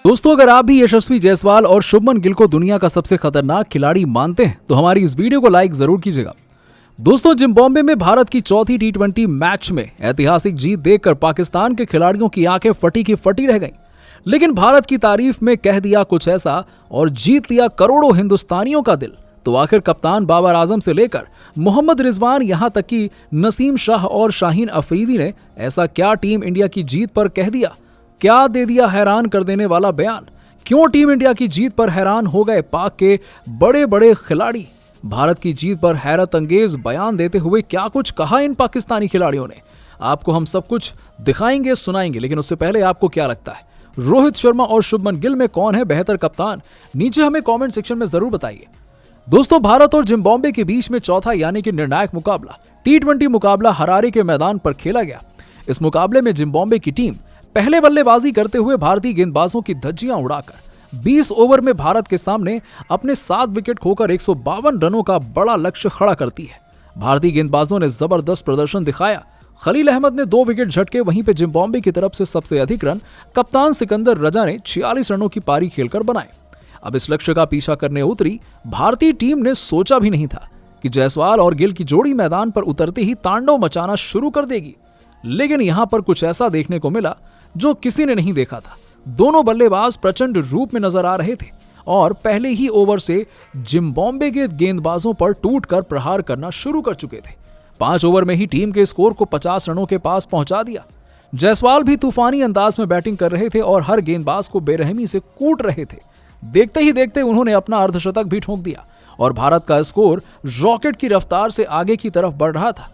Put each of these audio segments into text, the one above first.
दोस्तों, अगर आप भी यशस्वी जायसवाल और शुभमन गिल को दुनिया का सबसे खतरनाक खिलाड़ी मानते हैं तो हमारी इस वीडियो को लाइक जरूर कीजिएगा। दोस्तों, जिम्बाब्वे में भारत की चौथी टी20 मैच में ऐतिहासिक जीत देखकर पाकिस्तान के खिलाड़ियों की आंखें फटी की फटी रह गईं। लेकिन भारत की तारीफ में कह दिया कुछ ऐसा और जीत लिया करोड़ों हिंदुस्तानियों का दिल। तो आखिर कप्तान बाबर आजम से लेकर मोहम्मद रिजवान यहां तक कि नसीम शाह और शाहीन अफरीदी ने ऐसा क्या टीम इंडिया की जीत पर कह दिया? क्या दे दिया हैरान कर देने वाला बयान? क्यों टीम इंडिया की जीत पर हैरान हो गए पाक के बड़े बड़े खिलाड़ी? भारत की जीत पर हैरत अंगेज बयान देते हुए क्या कुछ कहा इन पाकिस्तानी खिलाड़ियों ने? आपको हम सब कुछ दिखाएंगे, सुनाएंगे। लेकिन उससे पहले आपको क्या लगता है, रोहित शर्मा और शुभमन गिल में कौन है बेहतर कप्तान? नीचे हमें कमेंट सेक्शन में जरूर बताइए। दोस्तों, भारत और जिम्बाब्वे के बीच में चौथा यानी कि निर्णायक मुकाबला टी20 मुकाबला हरारे के मैदान पर खेला गया। इस मुकाबले में जिम्बाब्वे की टीम पहले बल्लेबाजी करते हुए भारतीय गेंदबाजों की धज्जियां उड़ाकर 20 ओवर में भारत के सामने अपने 7 विकेट खोकर 152 रनों का बड़ा लक्ष्य खड़ा करती है। भारतीय गेंदबाजों ने जबरदस्त प्रदर्शन दिखाया। खलील अहमद ने 2 विकेट झटके, वहीं पे जिम्बाब्वे की तरफ से सबसे अधिक रन कप्तान सिकंदर रजा ने 46 रनों की पारी खेलकर बनाए। अब इस लक्ष्य का पीछा करने उतरी भारतीय टीम ने सोचा भी नहीं था कि जायसवाल और गिल की जोड़ी मैदान पर उतरते ही तांडव मचाना शुरू कर देगी। लेकिन यहां पर कुछ ऐसा देखने को मिला जो किसी ने नहीं देखा था। दोनों बल्लेबाज प्रचंड रूप में नजर आ रहे थे और पहले ही ओवर से जिम्बाब्वे के गेंदबाजों पर टूटकर प्रहार करना शुरू कर चुके थे। 5 ओवर में ही टीम के स्कोर को 50 रनों के पास पहुंचा दिया। जायसवाल भी तूफानी अंदाज में बैटिंग कर रहे थे और हर गेंदबाज को बेरहमी से कूट रहे थे। देखते ही देखते उन्होंने अपना अर्धशतक भी ठोक दिया और भारत का स्कोर रॉकेट की रफ्तार से आगे की तरफ बढ़ रहा था।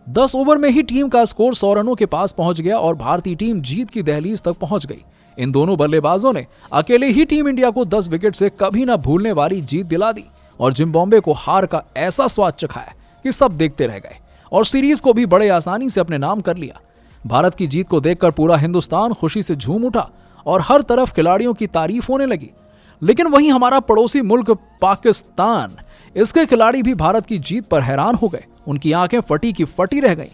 10 ओवर में ही टीम का स्कोर 100 रनों के पास पहुंच गया और भारतीय टीम जीत की दहलीज तक पहुंच गई। इन दोनों बल्लेबाजों ने अकेले ही टीम इंडिया को 10 विकेट से कभी ना भूलने वाली जीत दिला दी और जिम्बाब्वे को हार का ऐसा स्वाद चखाया कि सब देखते रह गए और सीरीज को भी बड़े आसानी से अपने नाम कर लिया। भारत की जीत को देखकर पूरा हिंदुस्तान खुशी से झूम उठा और हर तरफ खिलाड़ियों की तारीफ होने लगी। लेकिन वहीं हमारा पड़ोसी मुल्क पाकिस्तान, इसके खिलाड़ी भी भारत की जीत पर हैरान हो गए। उनकी आंखें फटी की फटी रह गईं।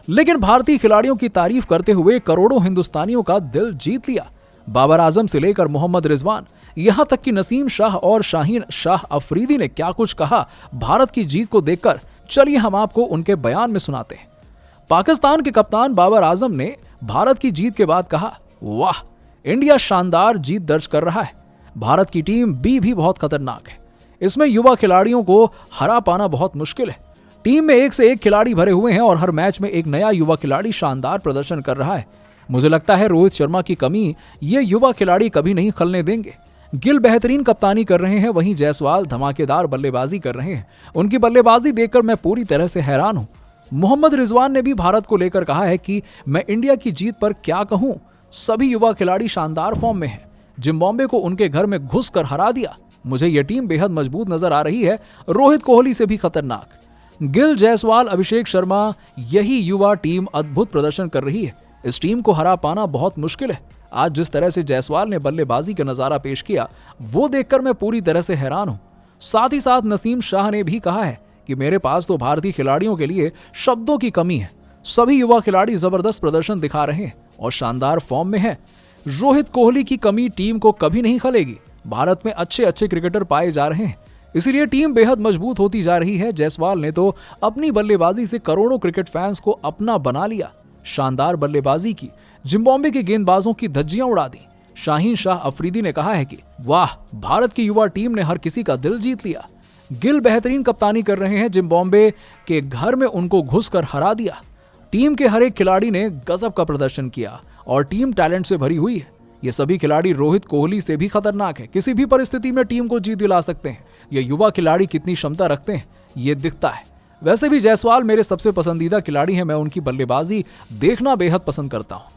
लेकिन भारतीय खिलाड़ियों की तारीफ करते हुए करोड़ों हिंदुस्तानियों का दिल जीत लिया। बाबर आजम से लेकर मोहम्मद रिजवान, यहां तक कि नसीम शाह और शाहीन शाह अफरीदी ने क्या कुछ कहा भारत की जीत को देखकर, चलिए हम आपको उनके बयान में सुनाते हैं। पाकिस्तान के कप्तान बाबर आजम ने भारत की जीत के बाद कहा, वाह, इंडिया शानदार जीत दर्ज कर रहा है। भारत की टीम बी भी बहुत खतरनाक है। इसमें युवा खिलाड़ियों को हरा पाना बहुत मुश्किल है। टीम में एक से एक खिलाड़ी भरे हुए हैं और हर मैच में एक नया युवा खिलाड़ी शानदार प्रदर्शन कर रहा है। मुझे लगता है रोहित शर्मा की कमी ये युवा खिलाड़ी कभी नहीं खलने देंगे। गिल बेहतरीन कप्तानी कर रहे हैं, वहीं जायसवाल धमाकेदार बल्लेबाजी कर रहे हैं। उनकी बल्लेबाजी देखकर मैं पूरी तरह से हैरान हूं। मोहम्मद रिजवान ने भी भारत को लेकर कहा है कि मैं इंडिया की जीत पर क्या कहूं, सभी युवा खिलाड़ी शानदार फॉर्म में हैं। जिम्बाब्वे को उनके घर में घुसकर हरा दिया। मुझे यह टीम बेहद मजबूत नजर आ रही है, रोहित कोहली से भी खतरनाक। गिल, जायसवाल, अभिषेक शर्मा, यही युवा टीम अद्भुत प्रदर्शन कर रही है। इस टीम को हरा पाना बहुत मुश्किल है। आज जिस तरह से जायसवाल ने बल्लेबाजी का नजारा पेश किया वो देखकर मैं पूरी तरह से हैरान हूं। साथ ही साथ नसीम शाह ने भी कहा है कि मेरे पास तो भारतीय खिलाड़ियों के लिए शब्दों की कमी है। सभी युवा खिलाड़ी जबरदस्त प्रदर्शन दिखा रहे हैं और शानदार फॉर्म में है। रोहित कोहली की कमी टीम को कभी नहीं खलेगी। भारत में अच्छे अच्छे क्रिकेटर पाए जा रहे हैं, इसीलिए टीम बेहद मजबूत होती जा रही है। जायसवाल ने तो अपनी बल्लेबाजी से करोड़ों क्रिकेट फैंस को अपना बना लिया। शानदार बल्लेबाजी की, जिम्बाब्वे के गेंदबाजों की धज्जियां उड़ा दी। शाहीन शाह अफरीदी ने कहा है कि वाह, भारत की युवा टीम ने हर किसी का दिल जीत लिया। गिल बेहतरीन कप्तानी कर रहे हैं, जिम्बाब्वे के घर में उनको घुसकर हरा दिया। टीम के हर एक खिलाड़ी ने गजब का प्रदर्शन किया और टीम टैलेंट से भरी हुई है। ये सभी खिलाड़ी रोहित कोहली से भी खतरनाक है, किसी भी परिस्थिति में टीम को जीत दिला सकते हैं। ये युवा खिलाड़ी कितनी क्षमता रखते हैं ये दिखता है। वैसे भी जायसवाल मेरे सबसे पसंदीदा खिलाड़ी हैं, मैं उनकी बल्लेबाजी देखना बेहद पसंद करता हूं।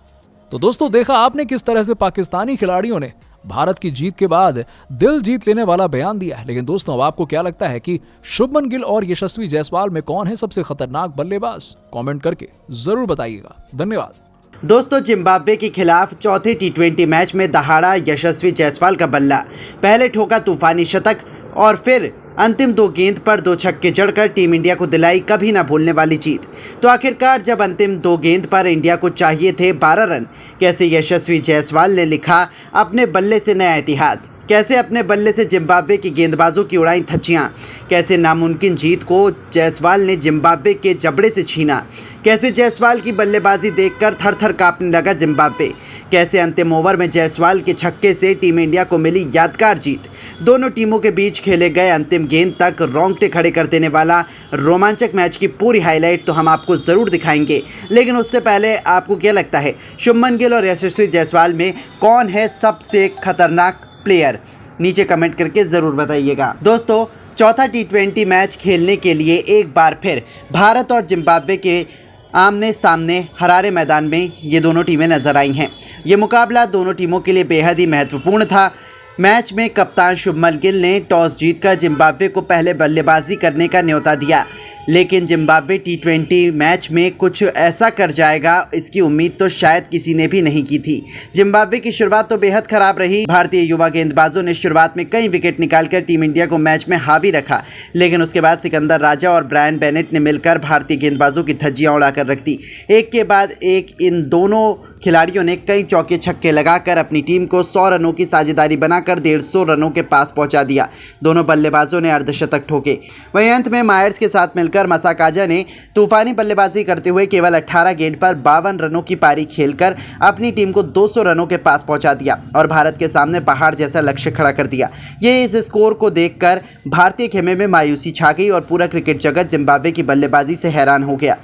तो दोस्तों, देखा आपने किस तरह से पाकिस्तानी खिलाड़ियों ने भारत की जीत के बाद दिल जीत लेने वाला बयान दिया है। लेकिन दोस्तों, अब आपको क्या लगता है कि शुभमन गिल और यशस्वी जायसवाल में कौन है सबसे खतरनाक बल्लेबाज? कमेंट करके जरूर बताइएगा। धन्यवाद। दोस्तों, जिम्बाब्वे के खिलाफ चौथे टी20 मैच में दहाड़ा यशस्वी जायसवाल का बल्ला। पहले ठोका तूफानी शतक और फिर अंतिम 2 गेंद पर 2 छक्के जड़कर टीम इंडिया को दिलाई कभी ना भूलने वाली जीत। तो आखिरकार जब अंतिम 2 गेंद पर इंडिया को चाहिए थे 12 रन, कैसे यशस्वी जायसवाल ने लिखा अपने बल्ले से नया इतिहास। कैसे अपने बल्ले से जिम्बाब्वे की गेंदबाजों की उड़ाई धज्जियां। कैसे नामुमकिन जीत को जायसवाल ने जिम्बाब्वे के जबड़े से छीना। कैसे जायसवाल की बल्लेबाजी देखकर थर थर कांपने लगा जिम्बाब्वे। कैसे अंतिम ओवर में जायसवाल के छक्के से टीम इंडिया को मिली यादगार जीत। दोनों टीमों के बीच खेले गए अंतिम गेंद तक रोंगटे खड़े कर देने वाला रोमांचक मैच की पूरी हाईलाइट तो हम आपको ज़रूर दिखाएंगे, लेकिन उससे पहले आपको क्या लगता है शुभमन गिल और यशस्वी जायसवाल में कौन है सबसे खतरनाक प्लेयर? नीचे कमेंट करके ज़रूर बताइएगा। दोस्तों, चौथा T20 मैच खेलने के लिए एक बार फिर भारत और जिम्बाब्वे के आमने सामने हरारे मैदान में ये दोनों टीमें नजर आई हैं। ये मुकाबला दोनों टीमों के लिए बेहद ही महत्वपूर्ण था। मैच में कप्तान शुभमन गिल ने टॉस जीतकर जिम्बाब्वे को पहले बल्लेबाजी करने का न्योता दिया, लेकिन जिम्बाब्वे T20 मैच में कुछ ऐसा कर जाएगा इसकी उम्मीद तो शायद किसी ने भी नहीं की थी। जिम्बाब्वे की शुरुआत तो बेहद खराब रही। भारतीय युवा गेंदबाजों ने शुरुआत में कई विकेट निकालकर टीम इंडिया को मैच में हावी रखा, लेकिन उसके बाद सिकंदर राजा और ब्रायन बेनेट ने मिलकर भारतीय गेंदबाजों की धज्जियां उड़ाकर रख दी। एक के बाद एक इन दोनों खिलाड़ियों ने कई चौके छक्के लगाकर अपनी टीम को 100 रनों की साझेदारी बनाकर 150 रनों के पास पहुंचा दिया। दोनों बल्लेबाजों ने अर्धशतक ठोके। वहीं अंत में मायर्स के साथ मिलकर मसाकाजा ने तूफानी बल्लेबाजी करते हुए केवल 18 गेंद पर 52 रनों की पारी खेलकर अपनी टीम को 200 रनों के पास पहुंचा दिया और भारत के सामने पहाड़ जैसा लक्ष्य खड़ा कर दिया। ये इस स्कोर को देखकर भारतीय खेमे में मायूसी छा गई और पूरा क्रिकेट जगत जिम्बाब्वे की बल्लेबाजी से हैरान हो गया।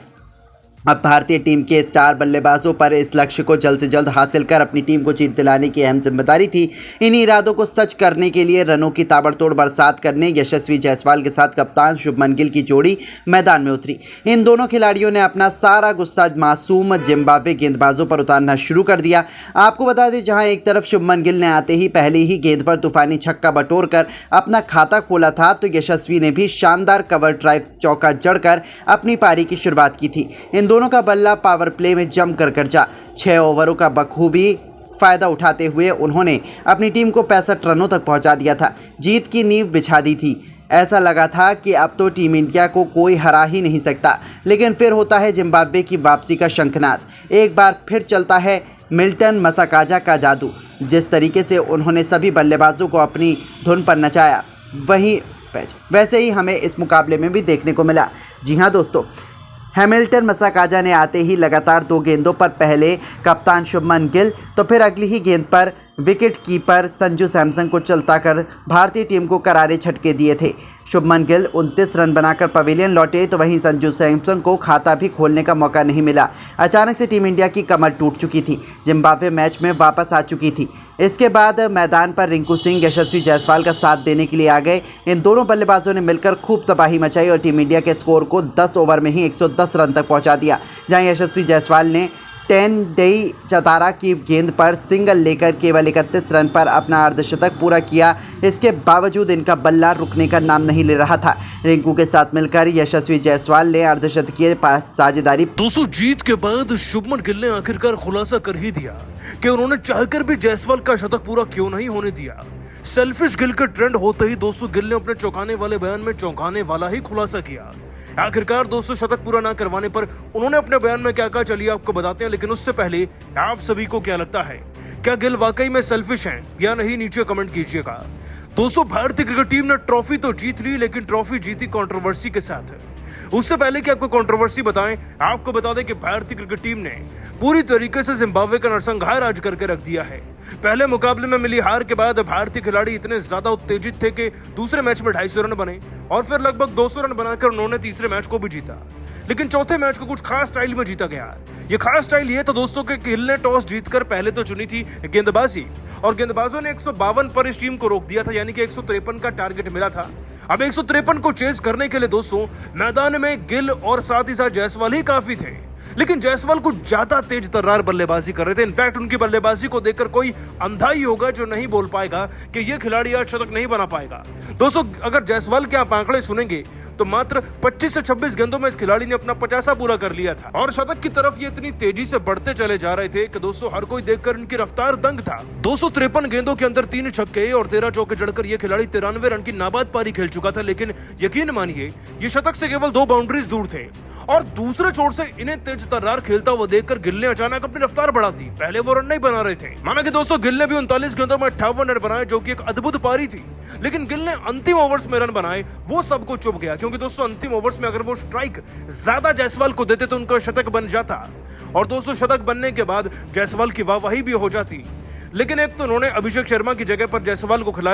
अब भारतीय टीम के स्टार बल्लेबाजों पर इस लक्ष्य को जल्द से जल्द हासिल कर अपनी टीम को जीत दिलाने की अहम जिम्मेदारी थी। इन्हीं इरादों को सच करने के लिए रनों की ताबड़तोड़ बरसात करने यशस्वी जायसवाल के साथ कप्तान शुभमन गिल की जोड़ी मैदान में उतरी। इन दोनों खिलाड़ियों ने अपना सारा गुस्सा मासूम जिम्बाब्वे गेंदबाजों पर उतारना शुरू कर दिया। आपको बता दें, जहां एक तरफ शुभमन गिल ने आते ही पहली ही गेंद पर तूफानी छक्का बटोरकर अपना खाता खोला था, तो यशस्वी ने भी शानदार कवर ड्राइव चौका जड़कर अपनी पारी की शुरुआत की थी। इन दोनों का बल्ला पावर प्ले में जमकर गरजा। 6 ओवरों का बखूबी फायदा उठाते हुए उन्होंने अपनी टीम को 65 रनों तक पहुंचा दिया था। जीत की नींव बिछा दी थी। ऐसा लगा था कि अब तो टीम इंडिया को कोई हरा ही नहीं सकता, लेकिन फिर होता है जिम्बाब्वे की वापसी का शंखनाद। एक बार फिर चलता है मिल्टन मसाकाजा का जादू। जिस तरीके से उन्होंने सभी बल्लेबाजों को अपनी धुन पर नचाया, वैसे ही हमें इस मुकाबले में भी देखने को मिला। जी हाँ दोस्तों, हैमिल्टन मसाकाजा ने आते ही लगातार 2 गेंदों पर पहले कप्तान शुभमन गिल तो फिर अगली ही गेंद पर विकेट कीपर संजू सैमसन को चलता कर भारतीय टीम को करारे झटके दिए थे। शुभमन गिल 29 रन बनाकर पवेलियन लौटे, तो वहीं संजू सैमसन को खाता भी खोलने का मौका नहीं मिला। अचानक से टीम इंडिया की कमर टूट चुकी थी। जिम्बाब्वे मैच में वापस आ चुकी थी। इसके बाद मैदान पर रिंकू सिंह यशस्वी जायसवाल का साथ देने के लिए आ गए। इन दोनों बल्लेबाजों ने मिलकर खूब तबाही मचाई और टीम इंडिया के स्कोर को 10 ओवर में ही 110 रन तक पहुंचा दिया। जहां यशस्वी जायसवाल ने 10 डेई चतारा की गेंद पर सिंगल लेकर केवल 31 रन पर अपना अर्धशतक पूरा किया। इसके बावजूद इनका बल्ला रुकने का नाम नहीं ले रहा था। रिंकू के साथ मिलकर यशस्वी जायसवाल ने अर्धशतकीय साझेदारी। दोस्तों, जीत के बाद शुभमन गिल ने आखिरकार खुलासा कर ही दिया कि उन्होंने चाहकर भी जायसवाल का शतक पूरा क्यों नहीं होने दिया। सेल्फिश गिल का ट्रेंड होते ही दोस्तों गिल ने अपने चौंकाने वाले बयान में चौंकाने वाला ही खुलासा किया। आखिरकार दोस्तों शतक पूरा ना करवाने पर उन्होंने अपने बयान में क्या कहा, चलिए आपको बताते हैं। लेकिन उससे पहले आप सभी को क्या लगता है, क्या गिल वाकई में सेल्फिश हैं या नहीं, नीचे कमेंट कीजिएगा। दोस्तों, भारतीय क्रिकेट टीम ने ट्रॉफी तो जीत ली, लेकिन ट्रॉफी जीती कंट्रोवर्सी के साथ। उससे पहले कि आपको कंट्रोवर्सी बताएं, आपको बता दें कि भारतीय क्रिकेट टीम ने पूरी तरीके से जिम्बाब्वे का नरसंहार आज करके रख दिया है। पहले मुकाबले में मिली हार के बाद भारतीय खिलाड़ी इतने ज्यादा उत्तेजित थे कि दूसरे मैच में 250 रन बने और फिर लगभग 200 रन बनाकर उन्होंने तीसरे मैच को भी जीता। लेकिन चौथे मैच को कुछ खास स्टाइल में जीता गया। ये खास स्टाइल ये था दोस्तों कि गिल ने टॉस जीतकर पहले तो चुनी थी गेंदबाजी और गेंदबाजों ने 152 पर इस टीम को रोक दिया था, यानी कि 153 का टारगेट मिला था। अब 153 को चेस करने के लिए दोस्तों मैदान में गिल और साथ ही साथ जायसवाल ही काफी थे। लेकिन जायसवाल कुछ ज्यादा तेज तर्रार बल्लेबाजी कर रहे थे। इनफैक्ट उनकी बल्लेबाजी को देखकर कोई अंधा ही होगा जो नहीं बोल पाएगा कि ये खिलाड़ी आज शतक नहीं बना पाएगा। दोस्तों, अगर जायसवाल के आप आंकड़े सुनेंगे तो मात्र 25 से 26 गेंदों में इस खिलाड़ी ने अपना 50 पूरा कर लिया था और शतक की तरफ ये इतनी तेजी से बढ़ते चले जा रहे थे कि दोस्तों हर कोई देखकर इनकी रफ्तार दंग था। 253 गेंदों के अंदर 3 छक्के और 13 चौके जड़कर ये खिलाड़ी 93 रन की नाबाद पारी खेल चुका था। लेकिन यकीन मानिए ये शतक से केवल 2 बाउंड्रीज दूर थे और दूसरे छोर से इन्हें तेज तर्रार खेलता हुआ देखकर गिल ने अचानक अपनी रफ्तार बढ़ा दी। पहले वो रन नहीं बना रहे थे। माना कि दोस्तों गिल ने भी 39 गेंदों में 58 रन बनाए, जो कि एक अद्भुत पारी थी। लेकिन गिल ने अंतिम ओवर्स में रन बनाए, वो सबको चुभ गया, क्योंकि दोस्तों अंतिम ओवर्स में अगर वो स्ट्राइक ज्यादा जायसवाल को देते तो उनका शतक बन जाता और दोस्तों शतक बनने के बाद जायसवाल की वाहवाही भी हो जाती। लेकिन एक तो उन्होंने अभिषेक शर्मा की जगह पर जायसवाल को खिलाया